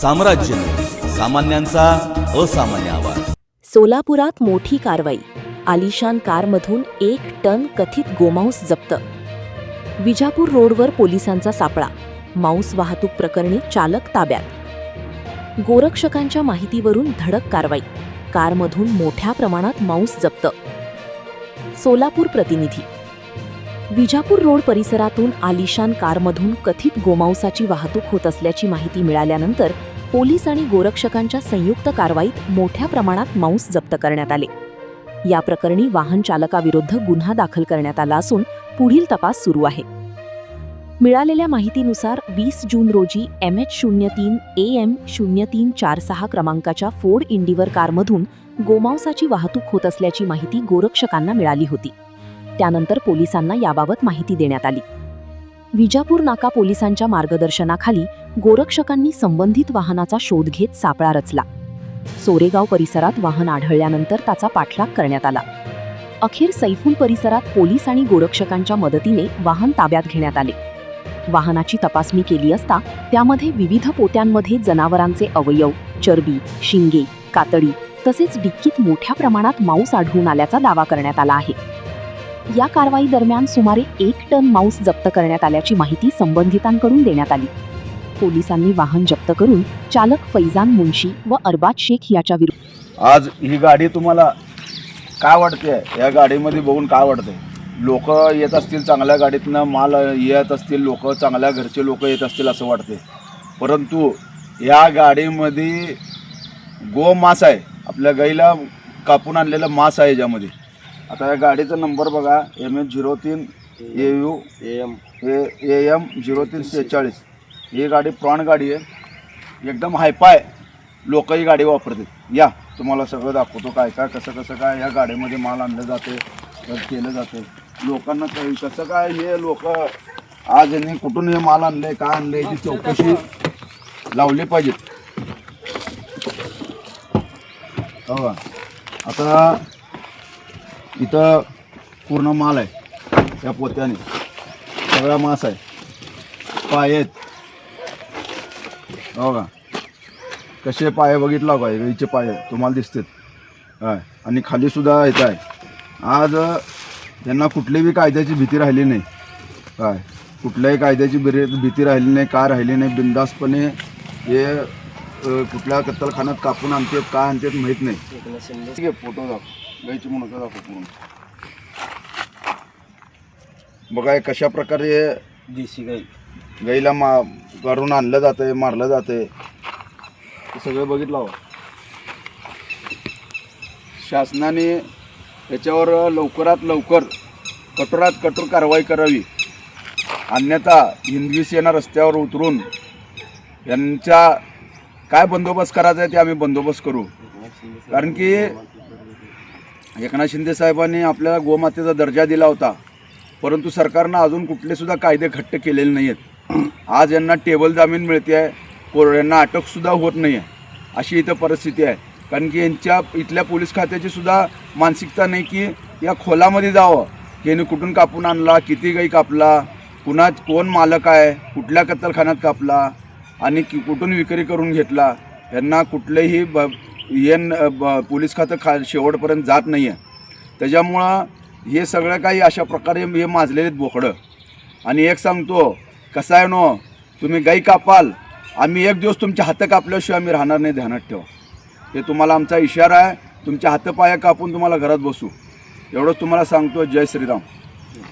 साम्राज्य, सामान्यांचा असामान्य आवाज. सोलापुरात मोठी कारवाई. आलिशान कारमधून 1 टन कथित गोमांस जप्त. विजापूर रोडवर पोलिसांचा सापळा. मांस वाहतूक प्रकरणी चालक ताब्यात. गोरक्षकांच्या माहितीवरून धडक कारवाई. कारमधून मोठ्या प्रमाणात मांस जप्त. सोलापूर प्रतिनिधी. विजापूर रोड परिसरातून आलिशान कारमधून कथित गोमांसाची वाहतूक होत असल्याची माहिती मिळाल्यानंतर पोलीस आणि गोरक्षकांच्या संयुक्त कारवाईत मोठ्या प्रमाणात मांस जप्त करण्यात आले. या प्रकरणी वाहन चालकाविरुद्ध गुन्हा दाखल करण्यात आला असून पुढील तपास सुरू आहे. मिळालेल्या माहितीनुसार 20 जून रोजी MH03 AM 0346 क्रमांकाच्या फोर्ड इंडिवर कारमधून गोमांसाची वाहतूक होत असल्याची माहिती गोरक्षकांना मिळाली होती. त्यानंतर पोलिसांना याबाबत माहिती देण्यात आली. विजापूर नाका पोलिसांच्या मार्गदर्शनाखाली गोरक्षकांनी संबंधित वाहनाचा शोध घेत सापळा रचला. सोरेगाव परिसरात वाहन आढळल्यानंतर त्याचा पाठलाग करण्यात आला. अखेर सैफूल परिसरात पोलीस आणि गोरक्षकांच्या मदतीने वाहन ताब्यात घेण्यात आले. वाहनाची तपासणी केली असता त्यामध्ये विविध पोत्यांमध्ये जनावरांचे अवयव, चरबी, शिंगे, कातडी तसेच डिक्कीत मोठ्या प्रमाणात मांस आढळून आल्याचा दावा करण्यात आला आहे. या कारवाई दरम्यान सुमारे 1 टन मांस जप्त करण्यात आल्याची माहिती संबंधितांकडून देण्यात आली. पोलिसांनी वाहन जप्त करून चालक फैजान मुंशी व अरबाज शेख याच्या विरुद्ध. आज ही गाडी तुम्हाला काय वाटते? या गाडीमध्ये बघून काय वाटतंय? लोक येत असतील चांगल्या गाडीतनं, माल येत असतील, लोक चांगल्या घरचे लोक येत असतील असं वाटते. परंतु या गाडीमध्ये गोमांस आहे, आपल्या गाईला कापून आणलेलं मांस आहे याच्यामध्ये. आता या गाडीचा नंबर बघा, MH03 AU AM 0346. ही गाडी प्रॉन गाडी आहे, एकदम हायपाय लोक ही गाडी वापरतात. या तुम्हाला सगळं दाखवतो काय काय कसं काय या गाडीमध्ये माल आणलं जाते, केलं जाते. लोकांना काही कसं काय हे लोक आज यांनी कुठून हे माल आणले, काय आणले याची चौकशी लावली पाहिजे. हो, आता इथं पूर्ण माल आहे, या पोत्याने सगळा मांस आहे, पाय आहेत. हो का, कसे पाय बघितला का? गाईचे पाय तुम्हाला दिसतात काय? आणि खाली सुद्धा येत आहे. आज यांना कुठलीही कायद्याची भीती राहिली नाही काय, कुठल्याही कायद्याची भीती राहिली नाही, काय राहिली नाही. बिनधास्तपणे हे कुठल्या कत्तलखान्यात कापून आणतात, काय आणतात माहीत नाही. ठीक आहे, फोटो दाखव, गाईची म्हणून दाखव पूर्ण बघा कशा प्रकारे देशी गाईला करून आणलं जातंय, मारलं जातंय. सगळं बघितलं हो. शासनाने याच्यावर लवकरात लवकर कठोरात कठोर कारवाई करावी, अन्यथा हिंदवी सेना रस्त्यावर उतरून यांचा काय बंदोबस्त करायचा आहे ते आम्ही बंदोबस्त करू. कारण की एकनाथ शिंदे साहेबांनी आपल्याला गोमातेचा दर्जा दिला होता, परंतु सरकारनं अजून कुठले सुद्धा कायदे घट्ट केलेले नाही आहेत. आज यांना टेबल जामीन मिळते आहे, यांना अटकसुद्धा होत नाही आहे, अशी इथं परिस्थिती आहे. कारण की यांच्या इथल्या पोलीस खात्याची सुद्धा मानसिकता नाही की या खोलामध्ये जावं, यांनी कुठून कापून आणला, किती गाई कापला, कोण मालक आहे, कुठल्या कत्तलखान्यात कापला आणि कुठून विक्री करून घेतला. यांना कुठलेही पोलीस खातं शेवटपर्यंत जात नाही आहे. त्याच्यामुळं हे सगळं काही अशा प्रकारे हे माजलेले बोकडं. आणि एक सांगतो, कसं आहे नो, तुम्ही गाई कापाल, आम्ही एक दिवस तुमच्या हातं कापल्याशिवाय आम्ही राहणार नाही, ध्यानात ठेवा. हे तुम्हाला आमचा इशारा आहे. तुमच्या हातपाया कापून तुम्हाला घरात बसू, एवढंच तुम्हाला सांगतो. जय श्रीराम.